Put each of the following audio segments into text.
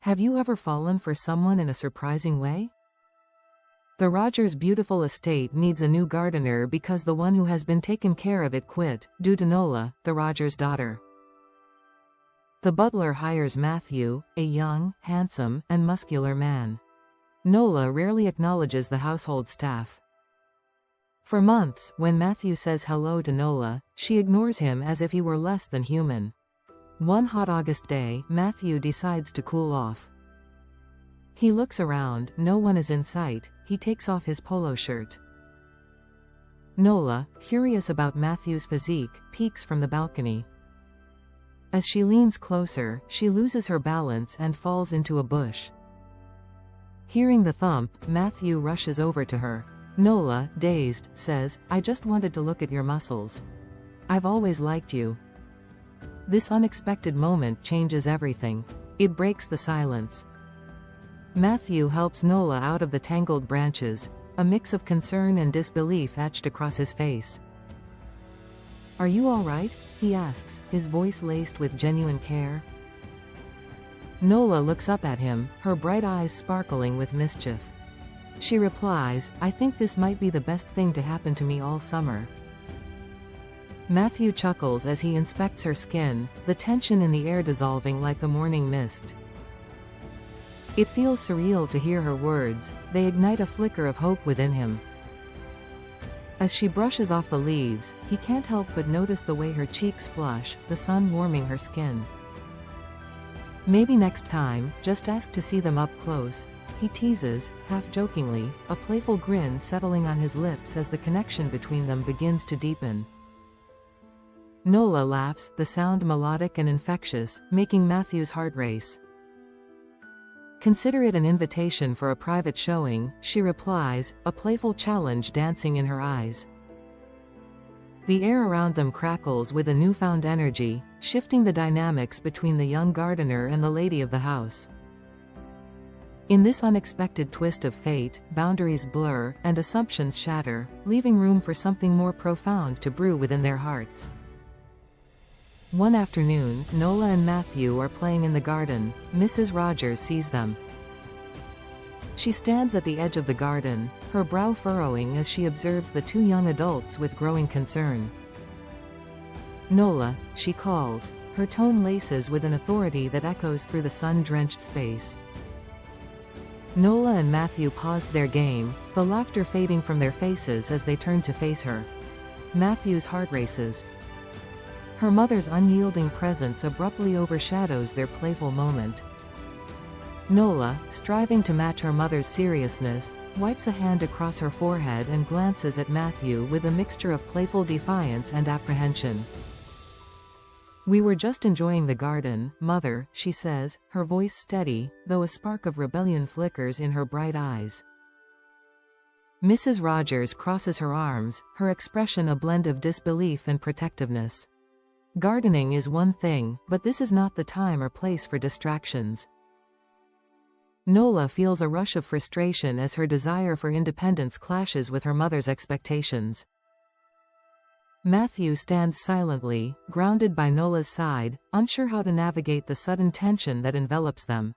Have you ever fallen for someone in a surprising way? The Rogers' beautiful estate needs a new gardener because the one who has been taking care of it quit, due to Nola, the Rogers' daughter. The butler hires Matthew, a young, handsome, and muscular man. Nola rarely acknowledges the household staff. For months, when Matthew says hello to Nola, she ignores him as if he were less than human. One hot August day, Matthew decides to cool off. He looks around, no one is in sight, he takes off his polo shirt. Nola, curious about Matthew's physique, peeks from the balcony. As she leans closer, she loses her balance and falls into a bush. Hearing the thump, Matthew rushes over to her. Nola, dazed, says, "I just wanted to look at your muscles. I've always liked you." This unexpected moment changes everything. It breaks the silence. Matthew helps Nola out of the tangled branches, a mix of concern and disbelief etched across his face. "Are you all right?" he asks, his voice laced with genuine care. Nola looks up at him, her bright eyes sparkling with mischief. She replies, "I think this might be the best thing to happen to me all summer." Matthew chuckles as he inspects her skin, the tension in the air dissolving like the morning mist. It feels surreal to hear her words, they ignite a flicker of hope within him. As she brushes off the leaves, he can't help but notice the way her cheeks flush, the sun warming her skin. "Maybe next time, just ask to see them up close," he teases, half-jokingly, a playful grin settling on his lips as the connection between them begins to deepen. Nola laughs, the sound melodic and infectious, making Matthew's heart race. "Consider it an invitation for a private showing," she replies, a playful challenge dancing in her eyes. The air around them crackles with a newfound energy, shifting the dynamics between the young gardener and the lady of the house. In this unexpected twist of fate, boundaries blur, and assumptions shatter, leaving room for something more profound to brew within their hearts. One afternoon, Nola and Matthew are playing in the garden. Mrs. Rogers sees them. She stands at the edge of the garden, her brow furrowing as she observes the two young adults with growing concern. "Nola," she calls, her tone laces with an authority that echoes through the sun-drenched space. Nola and Matthew paused their game, the laughter fading from their faces as they turned to face her. Matthew's heart races. Her mother's unyielding presence abruptly overshadows their playful moment. Nola, striving to match her mother's seriousness, wipes a hand across her forehead and glances at Matthew with a mixture of playful defiance and apprehension. "We were just enjoying the garden, Mother," she says, her voice steady, though a spark of rebellion flickers in her bright eyes. Mrs. Rogers crosses her arms, her expression a blend of disbelief and protectiveness. "Gardening is one thing, but this is not the time or place for distractions." Nola feels a rush of frustration as her desire for independence clashes with her mother's expectations. Matthew stands silently, grounded by Nola's side, unsure how to navigate the sudden tension that envelops them.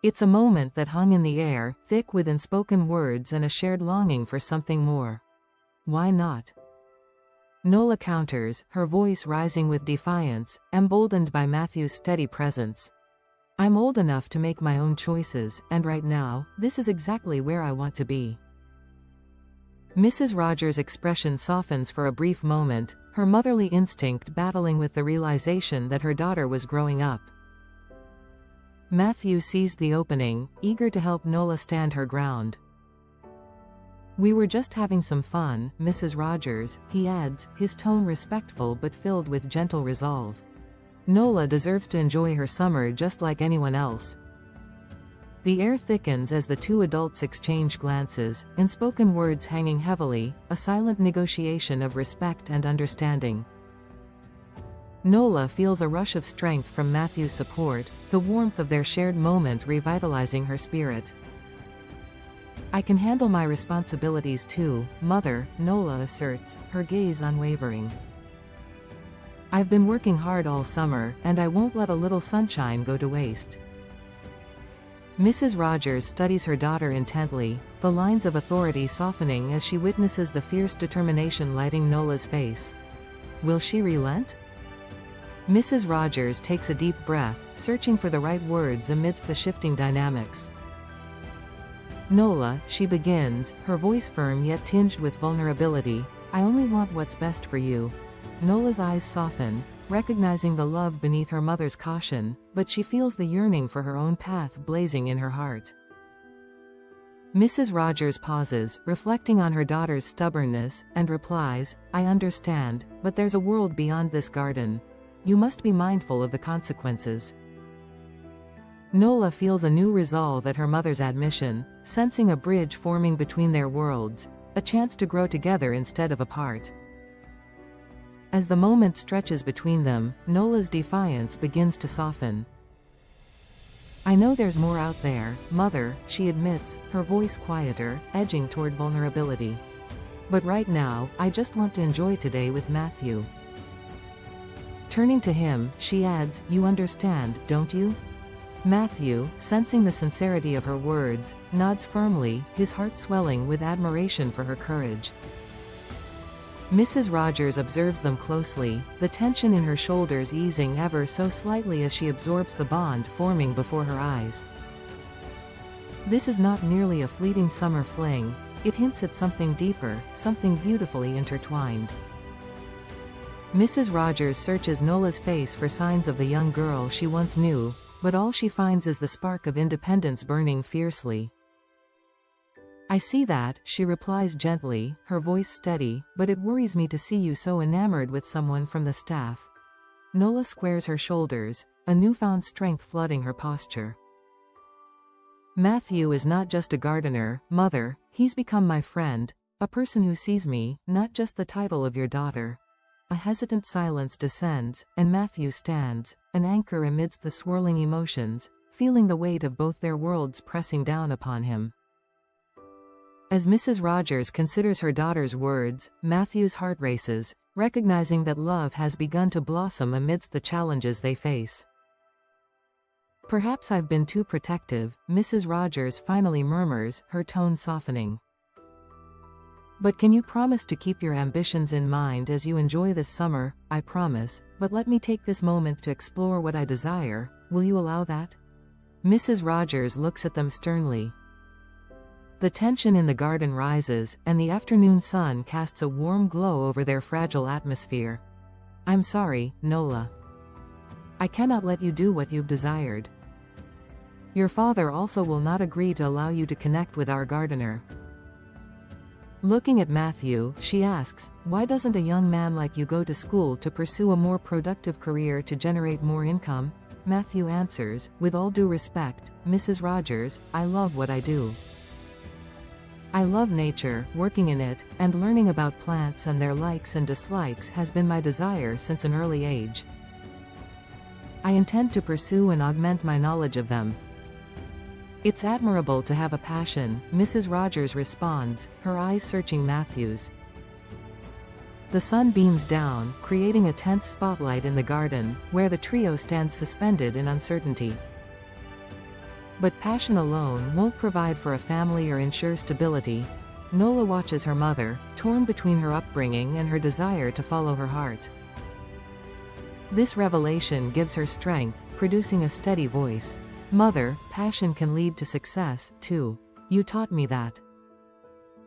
It's a moment that hung in the air, thick with unspoken words and a shared longing for something more. Why not? Nola counters, her voice rising with defiance, emboldened by Matthew's steady presence. "I'm old enough to make my own choices, and right now, this is exactly where I want to be." Mrs. Rogers' expression softens for a brief moment, her motherly instinct battling with the realization that her daughter was growing up. Matthew seized the opening, eager to help Nola stand her ground. "We were just having some fun, Mrs. Rogers," he adds, his tone respectful but filled with gentle resolve. "Nola deserves to enjoy her summer just like anyone else." The air thickens as the two adults exchange glances, unspoken words hanging heavily, a silent negotiation of respect and understanding. Nola feels a rush of strength from Matthew's support, the warmth of their shared moment revitalizing her spirit. "I can handle my responsibilities too, Mother," Nola asserts, her gaze unwavering. "I've been working hard all summer, and I won't let a little sunshine go to waste." Mrs. Rogers studies her daughter intently, the lines of authority softening as she witnesses the fierce determination lighting Nola's face. Will she relent? Mrs. Rogers takes a deep breath, searching for the right words amidst the shifting dynamics. Nola, she begins, her voice firm yet tinged with vulnerability, I only want what's best for you. Nola's eyes soften, recognizing the love beneath her mother's caution, but she feels the yearning for her own path blazing in her heart. Mrs. Rogers pauses, reflecting on her daughter's stubbornness, and replies, I understand, but there's a world beyond this garden. You must be mindful of the consequences. Nola feels a new resolve at her mother's admission, sensing a bridge forming between their worlds, a chance to grow together instead of apart. As the moment stretches between them, Nola's defiance begins to soften. I know there's more out there, Mother, she admits, her voice quieter, edging toward vulnerability. But right now, I just want to enjoy today with Matthew. Turning to him, she adds, you understand, don't you? Matthew, sensing the sincerity of her words, nods firmly, his heart swelling with admiration for her courage. Mrs. Rogers observes them closely, the tension in her shoulders easing ever so slightly as she absorbs the bond forming before her eyes. This is not merely a fleeting summer fling, it hints at something deeper, something beautifully intertwined. Mrs. Rogers searches Nola's face for signs of the young girl she once knew, but all she finds is the spark of independence burning fiercely. I see that, she replies gently, her voice steady, but it worries me to see you so enamored with someone from the staff. Nola squares her shoulders, a newfound strength flooding her posture. Matthew is not just a gardener, Mother, he's become my friend, a person who sees me, not just the title of your daughter. A hesitant silence descends, and Matthew stands, an anchor amidst the swirling emotions, feeling the weight of both their worlds pressing down upon him. As Mrs. Rogers considers her daughter's words, Matthew's heart races, recognizing that love has begun to blossom amidst the challenges they face. Perhaps I've been too protective, Mrs. Rogers finally murmurs, her tone softening. But can you promise to keep your ambitions in mind as you enjoy this summer? I promise, but let me take this moment to explore what I desire. Will you allow that? Mrs. Rogers looks at them sternly. The tension in the garden rises, and the afternoon sun casts a warm glow over their fragile atmosphere. I'm sorry, Nola. I cannot let you do what you've desired. Your father also will not agree to allow you to connect with our gardener. Looking at Matthew, she asks, why doesn't a young man like you go to school to pursue a more productive career to generate more income? Matthew answers, with all due respect, Mrs. Rogers, I love what I do. I love nature, working in it, and learning about plants and their likes and dislikes has been my desire since an early age. I intend to pursue and augment my knowledge of them. It's admirable to have a passion, Mrs. Rogers responds, her eyes searching Matthew's. The sun beams down, creating a tense spotlight in the garden, where the trio stands suspended in uncertainty. But passion alone won't provide for a family or ensure stability. Nola watches her mother, torn between her upbringing and her desire to follow her heart. This revelation gives her strength, producing a steady voice. Mother, passion can lead to success, too. You taught me that.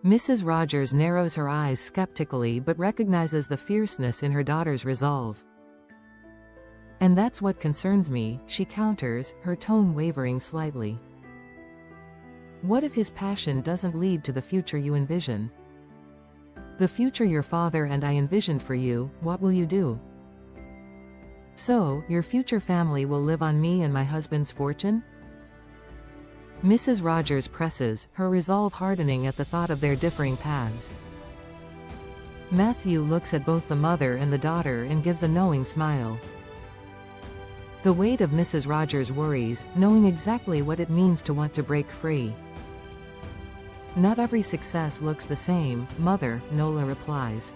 Mrs. Rogers narrows her eyes skeptically but recognizes the fierceness in her daughter's resolve. And that's what concerns me, she counters, her tone wavering slightly. What if his passion doesn't lead to the future you envision? The future your father and I envisioned for you, what will you do? So, your future family will live on me and my husband's fortune? Mrs. Rogers presses, her resolve hardening at the thought of their differing paths. Matthew looks at both the mother and the daughter and gives a knowing smile. The weight of Mrs. Rogers worries, knowing exactly what it means to want to break free. Not every success looks the same, Mother, Nola replies.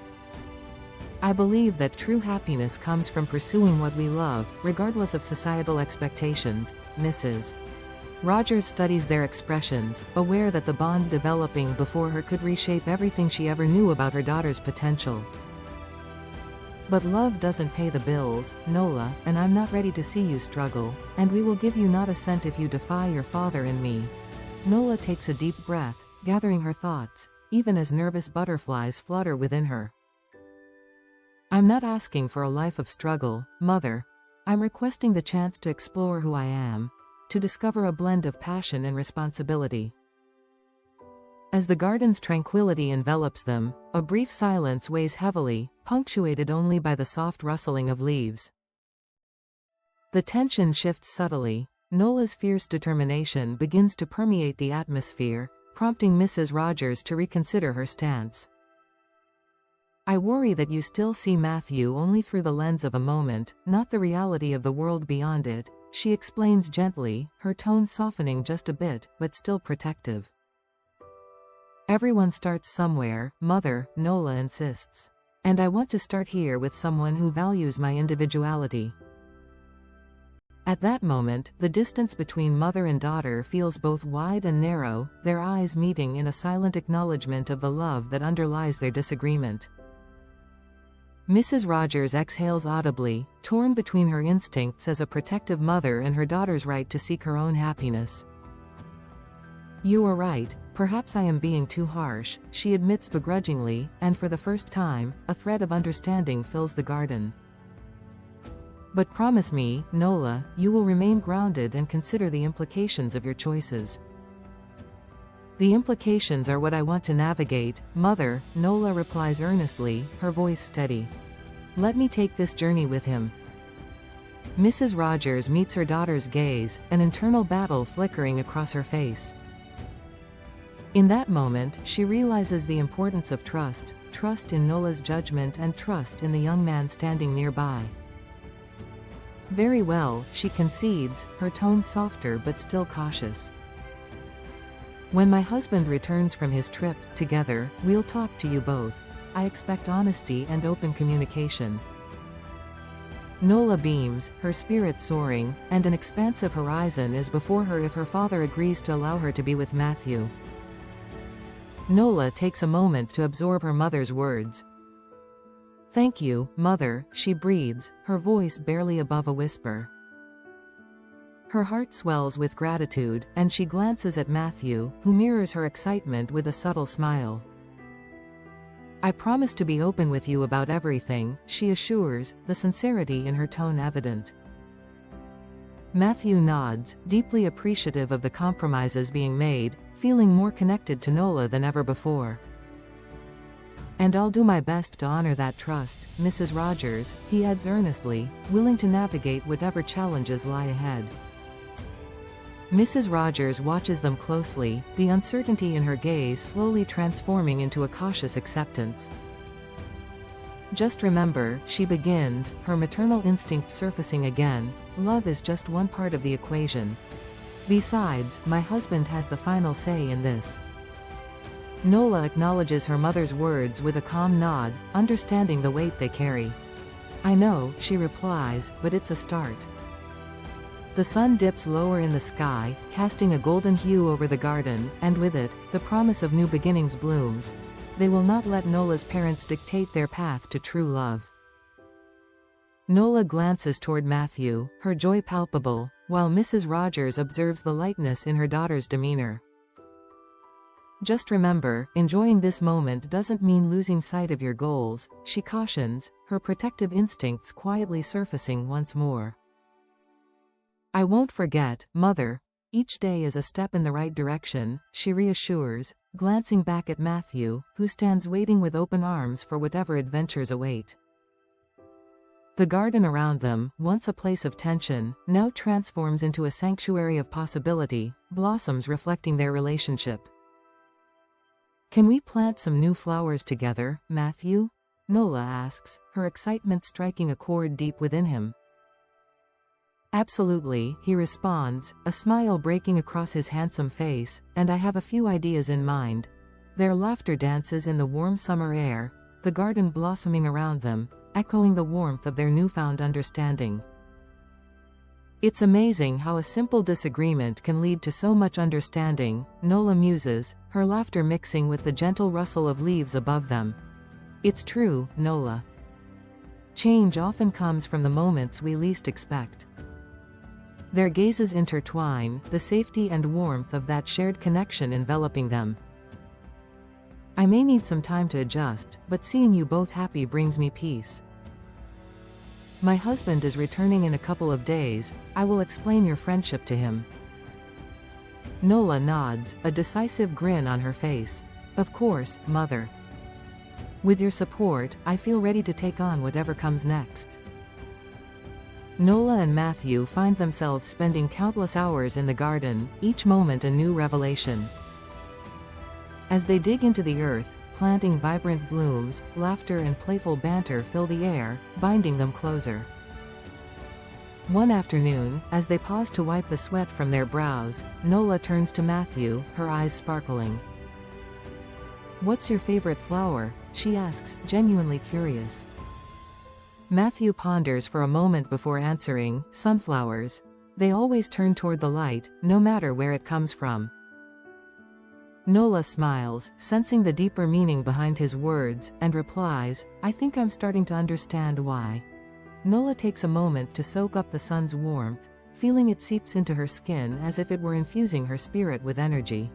I believe that true happiness comes from pursuing what we love, regardless of societal expectations, Mrs. Rogers studies their expressions, aware that the bond developing before her could reshape everything she ever knew about her daughter's potential. But love doesn't pay the bills, Nola, and I'm not ready to see you struggle, and we will give you not a cent if you defy your father and me. Nola takes a deep breath, gathering her thoughts, even as nervous butterflies flutter within her. I'm not asking for a life of struggle, Mother. I'm requesting the chance to explore who I am, to discover a blend of passion and responsibility. As the garden's tranquility envelops them, a brief silence weighs heavily, punctuated only by the soft rustling of leaves. The tension shifts subtly. Nola's fierce determination begins to permeate the atmosphere, prompting Mrs. Rogers to reconsider her stance. I worry that you still see Matthew only through the lens of a moment, not the reality of the world beyond it, she explains gently, her tone softening just a bit, but still protective. Everyone starts somewhere, Mother, Nola insists. And I want to start here with someone who values my individuality. At that moment, the distance between mother and daughter feels both wide and narrow, their eyes meeting in a silent acknowledgement of the love that underlies their disagreement. Mrs. Rogers exhales audibly, torn between her instincts as a protective mother and her daughter's right to seek her own happiness. You are right, perhaps I am being too harsh, she admits begrudgingly, and for the first time, a thread of understanding fills the garden. But promise me, Nola, you will remain grounded and consider the implications of your choices. The implications are what I want to navigate, Mother, Nola replies earnestly, her voice steady. Let me take this journey with him. Mrs. Rogers meets her daughter's gaze, an internal battle flickering across her face. In that moment, she realizes the importance of trust, trust in Nola's judgment and trust in the young man standing nearby. Very well, she concedes, her tone softer but still cautious. When my husband returns from his trip, together, we'll talk to you both. I expect honesty and open communication. Nola beams, her spirit soaring, and an expansive horizon is before her if her father agrees to allow her to be with Matthew. Nola takes a moment to absorb her mother's words. Thank you, Mother, she breathes, her voice barely above a whisper. Her heart swells with gratitude, and she glances at Matthew, who mirrors her excitement with a subtle smile. I promise to be open with you about everything, she assures, the sincerity in her tone evident. Matthew nods, deeply appreciative of the compromises being made, feeling more connected to Nola than ever before. And I'll do my best to honor that trust, Mrs. Rogers, he adds earnestly, willing to navigate whatever challenges lie ahead. Mrs. Rogers watches them closely, the uncertainty in her gaze slowly transforming into a cautious acceptance. Just remember, she begins, her maternal instinct surfacing again, love is just one part of the equation. Besides, my husband has the final say in this. Nola acknowledges her mother's words with a calm nod, understanding the weight they carry. I know, she replies, but it's a start. The sun dips lower in the sky, casting a golden hue over the garden, and with it, the promise of new beginnings blooms. They will not let Nola's parents dictate their path to true love. Nola glances toward Matthew, her joy palpable, while Mrs. Rogers observes the lightness in her daughter's demeanor. Just remember, enjoying this moment doesn't mean losing sight of your goals, she cautions, her protective instincts quietly surfacing once more. I won't forget, Mother. Each day is a step in the right direction, she reassures, glancing back at Matthew, who stands waiting with open arms for whatever adventures await. The garden around them, once a place of tension, now transforms into a sanctuary of possibility, blossoms reflecting their relationship. Can we plant some new flowers together, Matthew? Nola asks, her excitement striking a chord deep within him. Absolutely, he responds, a smile breaking across his handsome face, and I have a few ideas in mind. Their laughter dances in the warm summer air, the garden blossoming around them, echoing the warmth of their newfound understanding. It's amazing how a simple disagreement can lead to so much understanding, Nola muses, her laughter mixing with the gentle rustle of leaves above them. It's true, Nola. Change often comes from the moments we least expect. Their gazes intertwine, the safety and warmth of that shared connection enveloping them. I may need some time to adjust, but seeing you both happy brings me peace. My husband is returning in a couple of days. I will explain your friendship to him. Nola nods, a decisive grin on her face. Of course, Mother. With your support, I feel ready to take on whatever comes next. Nola and Matthew find themselves spending countless hours in the garden, each moment a new revelation. As they dig into the earth, planting vibrant blooms, laughter and playful banter fill the air, binding them closer. One afternoon, as they pause to wipe the sweat from their brows, Nola turns to Matthew, her eyes sparkling. "What's your favorite flower?" she asks, genuinely curious. Matthew ponders for a moment before answering, "Sunflowers. They always turn toward the light, no matter where it comes from." Nola smiles, sensing the deeper meaning behind his words, and replies, "I think I'm starting to understand why." Nola takes a moment to soak up the sun's warmth, feeling it seeps into her skin as if it were infusing her spirit with energy.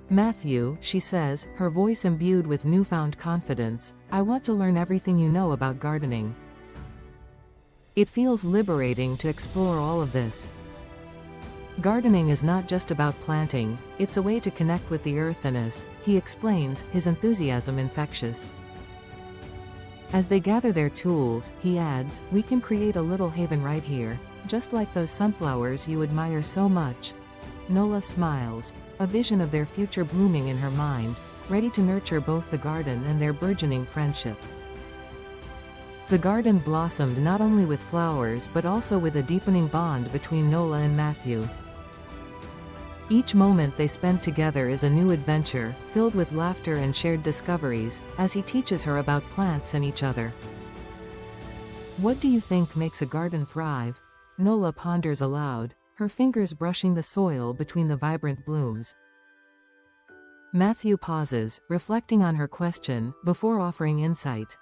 "Matthew," she says, her voice imbued with newfound confidence, "I want to learn everything you know about gardening." It feels liberating to explore all of this. Gardening is not just about planting, it's a way to connect with the earth and us, he explains, his enthusiasm infectious. As they gather their tools, he adds, "We can create a little haven right here, just like those sunflowers you admire so much." Nola smiles, a vision of their future blooming in her mind, ready to nurture both the garden and their burgeoning friendship. The garden blossomed not only with flowers but also with a deepening bond between Nola and Matthew. Each moment they spend together is a new adventure, filled with laughter and shared discoveries, as he teaches her about plants and each other. "What do you think makes a garden thrive?" Nola ponders aloud, her fingers brushing the soil between the vibrant blooms. Matthew pauses, reflecting on her question, before offering insight.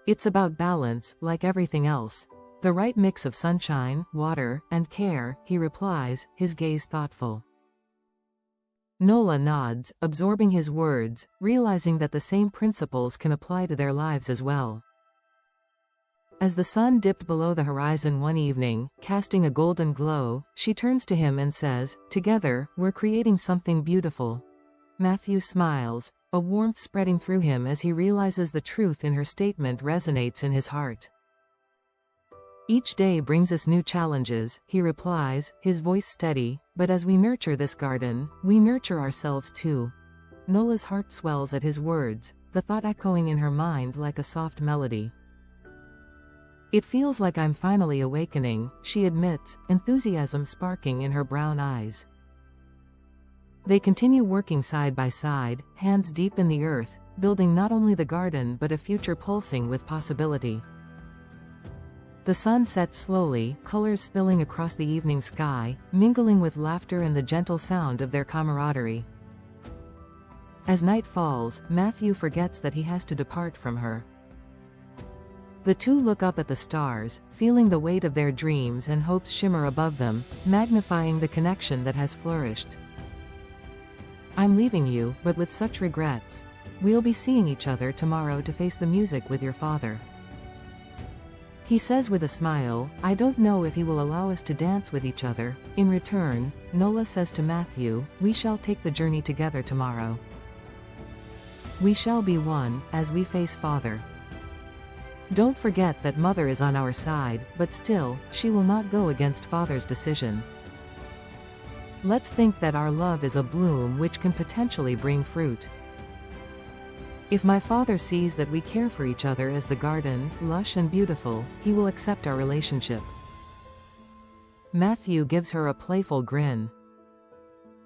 "It's about balance, like everything else. The right mix of sunshine, water, and care," he replies, his gaze thoughtful. Nola nods, absorbing his words, realizing that the same principles can apply to their lives as well. As the sun dipped below the horizon one evening, casting a golden glow, she turns to him and says, "Together, we're creating something beautiful." Matthew smiles, a warmth spreading through him as he realizes the truth in her statement resonates in his heart. "Each day brings us new challenges," he replies, his voice steady, "but as we nurture this garden, we nurture ourselves too." Nola's heart swells at his words, the thought echoing in her mind like a soft melody. "It feels like I'm finally awakening," she admits, enthusiasm sparking in her brown eyes. They continue working side by side, hands deep in the earth, building not only the garden but a future pulsing with possibility. The sun sets slowly, colors spilling across the evening sky, mingling with laughter and the gentle sound of their camaraderie. As night falls, Matthew forgets that he has to depart from her. The two look up at the stars, feeling the weight of their dreams and hopes shimmer above them, magnifying the connection that has flourished. "I'm leaving you, but with such regrets. We'll be seeing each other tomorrow to face the music with your father." He says with a smile, "I don't know if he will allow us to dance with each other." In return, Nola says to Matthew, "We shall take the journey together tomorrow. We shall be one, as we face Father. Don't forget that Mother is on our side, but still, she will not go against Father's decision. Let's think that our love is a bloom which can potentially bring fruit. If my father sees that we care for each other as the garden, lush and beautiful, he will accept our relationship." Matthew gives her a playful grin.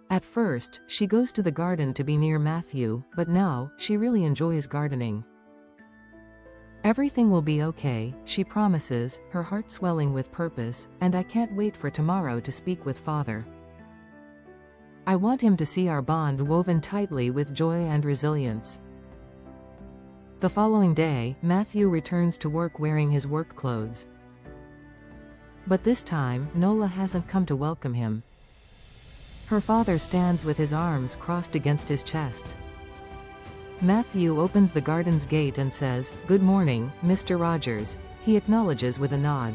At first, she goes to the garden to be near Matthew, but now, she really enjoys gardening. Everything will be okay, she promises, her heart swelling with purpose, and I can't wait for tomorrow to speak with Father. I want him to see our bond woven tightly with joy and resilience. The following day, Matthew returns to work wearing his work clothes. But this time, Nola hasn't come to welcome him. Her father stands with his arms crossed against his chest. Matthew opens the garden's gate and says, "Good morning, Mr. Rogers," he acknowledges with a nod.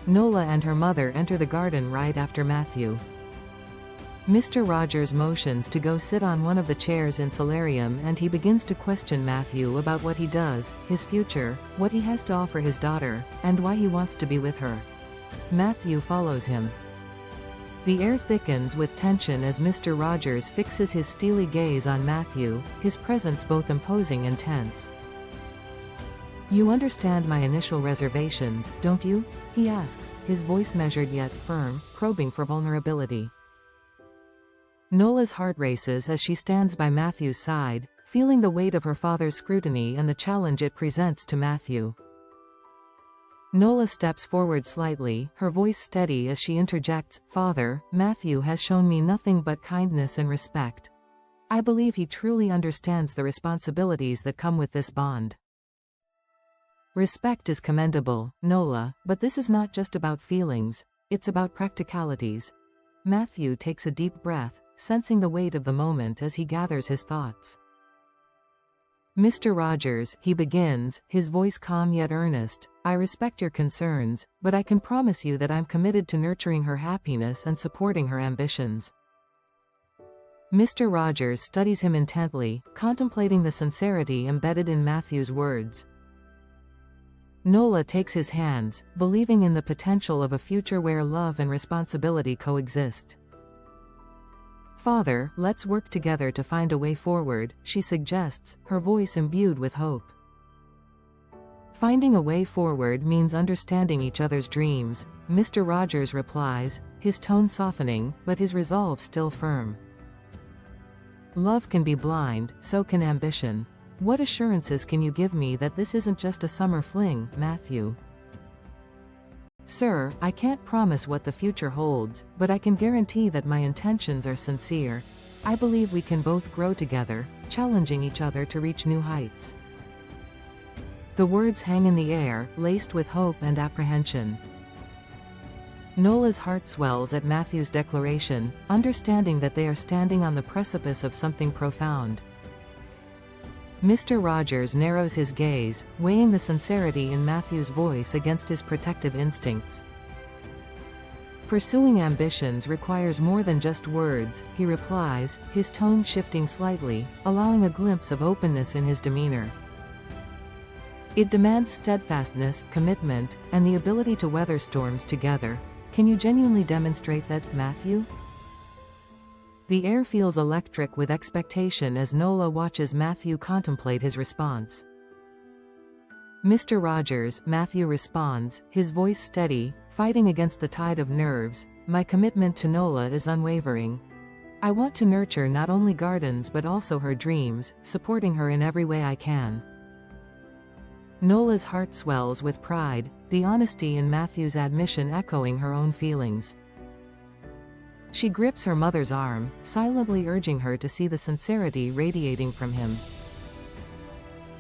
Nola and her mother enter the garden right after Matthew. Mr. Rogers motions to go sit on one of the chairs in solarium, and he begins to question Matthew about what he does, his future, what he has to offer his daughter, and why he wants to be with her. Matthew follows him. The air thickens with tension as Mr. Rogers fixes his steely gaze on Matthew, his presence both imposing and tense. "You understand my initial reservations, don't you?" he asks, his voice measured yet firm, probing for vulnerability. Nola's heart races as she stands by Matthew's side, feeling the weight of her father's scrutiny and the challenge it presents to Matthew. Nola steps forward slightly, her voice steady as she interjects, "Father, Matthew has shown me nothing but kindness and respect. I believe he truly understands the responsibilities that come with this bond." Respect is commendable, Nola, but this is not just about feelings, it's about practicalities. Matthew takes a deep breath, sensing the weight of the moment as he gathers his thoughts. "Mr. Rogers," he begins, his voice calm yet earnest, "I respect your concerns, but I can promise you that I'm committed to nurturing her happiness and supporting her ambitions." Mr. Rogers studies him intently, contemplating the sincerity embedded in Matthew's words. Nola takes his hands, believing in the potential of a future where love and responsibility coexist. "Father, let's work together to find a way forward," she suggests, her voice imbued with hope. "Finding a way forward means understanding each other's dreams," Mr. Rogers replies, his tone softening, but his resolve still firm. "Love can be blind, so can ambition. What assurances can you give me that this isn't just a summer fling, Matthew?" "Sir, I can't promise what the future holds, but I can guarantee that my intentions are sincere. I believe we can both grow together, challenging each other to reach new heights." The words hang in the air, laced with hope and apprehension. Nola's heart swells at Matthew's declaration, understanding that they are standing on the precipice of something profound. Mr. Rogers narrows his gaze, weighing the sincerity in Matthew's voice against his protective instincts. "Pursuing ambitions requires more than just words," he replies, his tone shifting slightly, allowing a glimpse of openness in his demeanor. "It demands steadfastness, commitment, and the ability to weather storms together. Can you genuinely demonstrate that, Matthew?" The air feels electric with expectation as Nola watches Matthew contemplate his response. "Mr. Rogers," Matthew responds, his voice steady, fighting against the tide of nerves, "my commitment to Nola is unwavering. I want to nurture not only gardens but also her dreams, supporting her in every way I can." Nola's heart swells with pride, the honesty in Matthew's admission echoing her own feelings. She grips her mother's arm, silently urging her to see the sincerity radiating from him.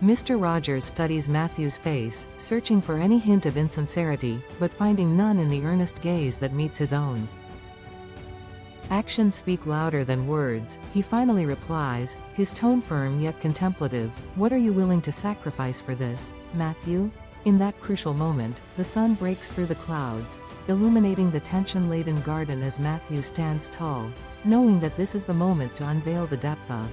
Mr. Rogers studies Matthew's face, searching for any hint of insincerity, but finding none in the earnest gaze that meets his own. "Actions speak louder than words," he finally replies, his tone firm yet contemplative. "What are you willing to sacrifice for this, Matthew?" In that crucial moment, the sun breaks through the clouds, illuminating the tension-laden garden as Matthew stands tall, knowing that this is the moment to unveil the depth of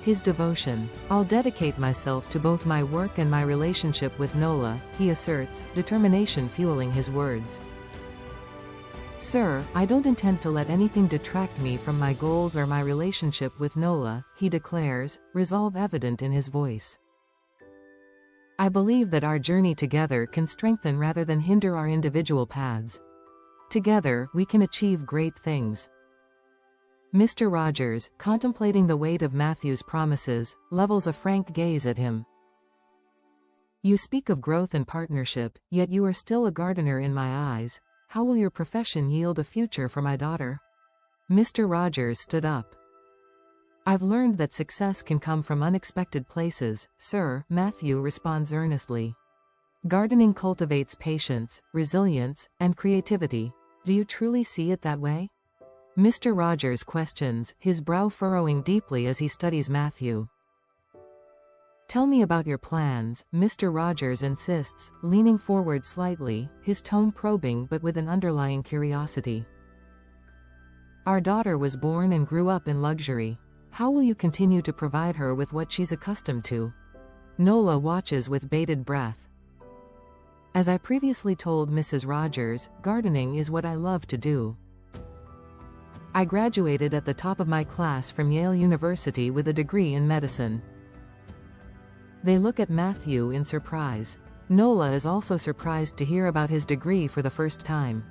his devotion. "I'll dedicate myself to both my work and my relationship with Nola," he asserts, determination fueling his words. "Sir, I don't intend to let anything detract me from my goals or my relationship with Nola," he declares, resolve evident in his voice. "I believe that our journey together can strengthen rather than hinder our individual paths. Together, we can achieve great things." Mr. Rogers, contemplating the weight of Matthew's promises, levels a frank gaze at him. You speak of growth and partnership, yet you are still a gardener in my eyes. How will your profession yield a future for my daughter? Mr. Rogers stood up. I've learned that success can come from unexpected places, sir, Matthew responds earnestly. Gardening cultivates patience, resilience, and creativity. Do you truly see it that way? Mr. Rogers questions, his brow furrowing deeply as he studies Matthew. Tell me about your plans, Mr. Rogers insists, leaning forward slightly, his tone probing but with an underlying curiosity. Our daughter was born and grew up in luxury. How will you continue to provide her with what she's accustomed to? Nola watches with bated breath. As I previously told Mrs. Rogers, gardening is what I love to do. I graduated at the top of my class from Yale University with a degree in medicine. They look at Matthew in surprise. Nola is also surprised to hear about his degree for the first time.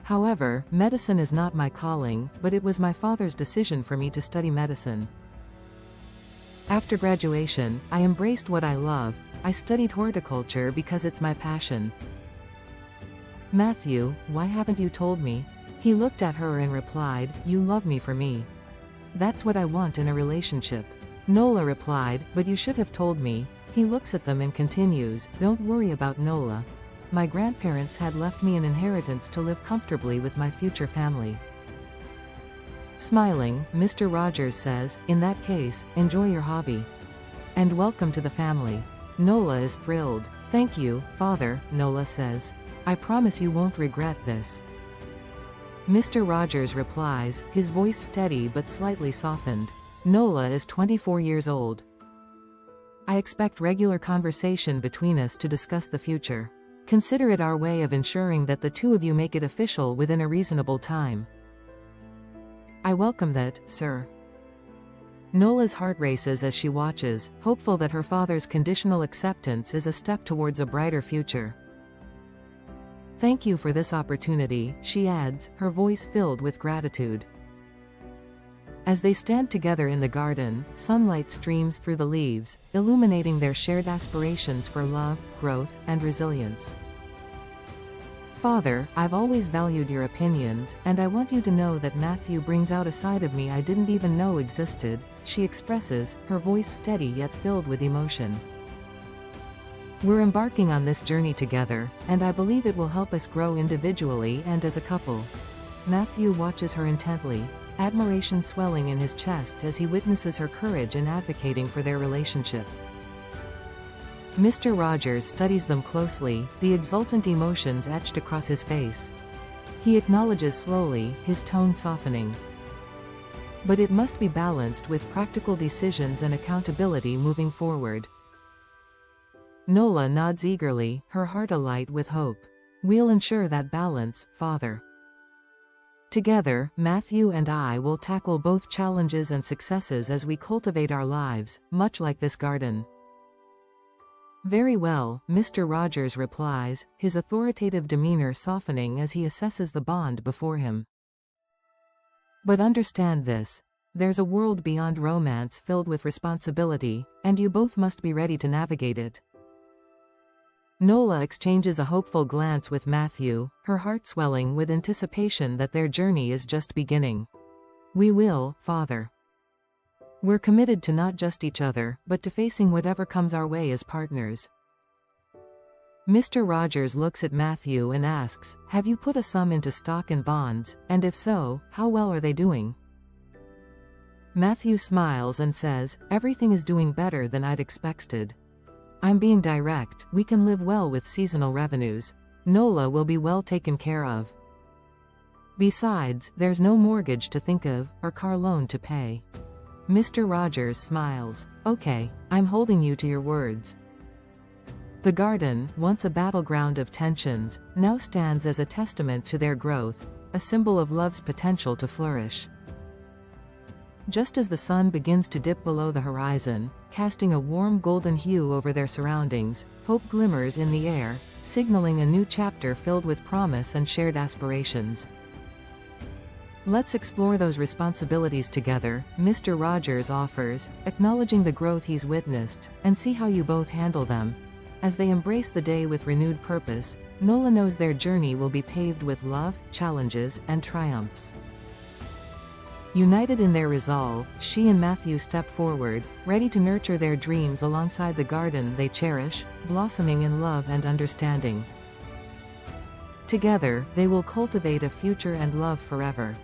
However, medicine is not my calling, but it was my father's decision for me to study medicine. After graduation, I embraced what I love. I studied horticulture because it's my passion. Matthew, why haven't you told me? He looked at her and replied, you love me for me. That's what I want in a relationship. Nola replied, but you should have told me. He looks at them and continues, don't worry about Nola. My grandparents had left me an inheritance to live comfortably with my future family. Smiling, Mr. Rogers says, in that case, enjoy your hobby. And welcome to the family. Nola is thrilled. Thank you, Father, Nola says. I promise you won't regret this. Mr. Rogers replies, his voice steady but slightly softened. Nola is 24 years old. I expect regular conversation between us to discuss the future. Consider it our way of ensuring that the two of you make it official within a reasonable time. I welcome that, sir. Nola's heart races as she watches, hopeful that her father's conditional acceptance is a step towards a brighter future. Thank you for this opportunity, she adds, her voice filled with gratitude. As they stand together in the garden, sunlight streams through the leaves, illuminating their shared aspirations for love, growth, and resilience. Father, I've always valued your opinions, and I want you to know that Matthew brings out a side of me I didn't even know existed, she expresses, her voice steady yet filled with emotion. We're embarking on this journey together, and I believe it will help us grow individually and as a couple. Matthew watches her intently, admiration swelling in his chest as he witnesses her courage in advocating for their relationship. Mr. Rogers studies them closely, the exultant emotions etched across his face. He acknowledges slowly, his tone softening. But it must be balanced with practical decisions and accountability moving forward. Nola nods eagerly, her heart alight with hope. We'll ensure that balance, Father. Together, Matthew and I will tackle both challenges and successes as we cultivate our lives, much like this garden. Very well, Mr. Rogers replies, his authoritative demeanor softening as he assesses the bond before him. But understand this. There's a world beyond romance filled with responsibility, and you both must be ready to navigate it. Nola exchanges a hopeful glance with Matthew, her heart swelling with anticipation that their journey is just beginning. We will, Father. We're committed to not just each other, but to facing whatever comes our way as partners. Mr. Rogers looks at Matthew and asks, have you put a sum into stock and bonds, and if so, how well are they doing? Matthew smiles and says, everything is doing better than I'd expected. I'm being direct, we can live well with seasonal revenues. Nola will be well taken care of. Besides, there's no mortgage to think of, or car loan to pay. Mr. Rogers smiles. Okay, I'm holding you to your words. The garden, once a battleground of tensions, now stands as a testament to their growth, a symbol of love's potential to flourish. Just as the sun begins to dip below the horizon, casting a warm golden hue over their surroundings, hope glimmers in the air, signaling a new chapter filled with promise and shared aspirations. Let's explore those responsibilities together, Mr. Rogers offers, acknowledging the growth he's witnessed, and see how you both handle them. As they embrace the day with renewed purpose, Nola knows their journey will be paved with love, challenges, and triumphs. United in their resolve, she and Matthew step forward, ready to nurture their dreams alongside the garden they cherish, blossoming in love and understanding. Together, they will cultivate a future and love forever.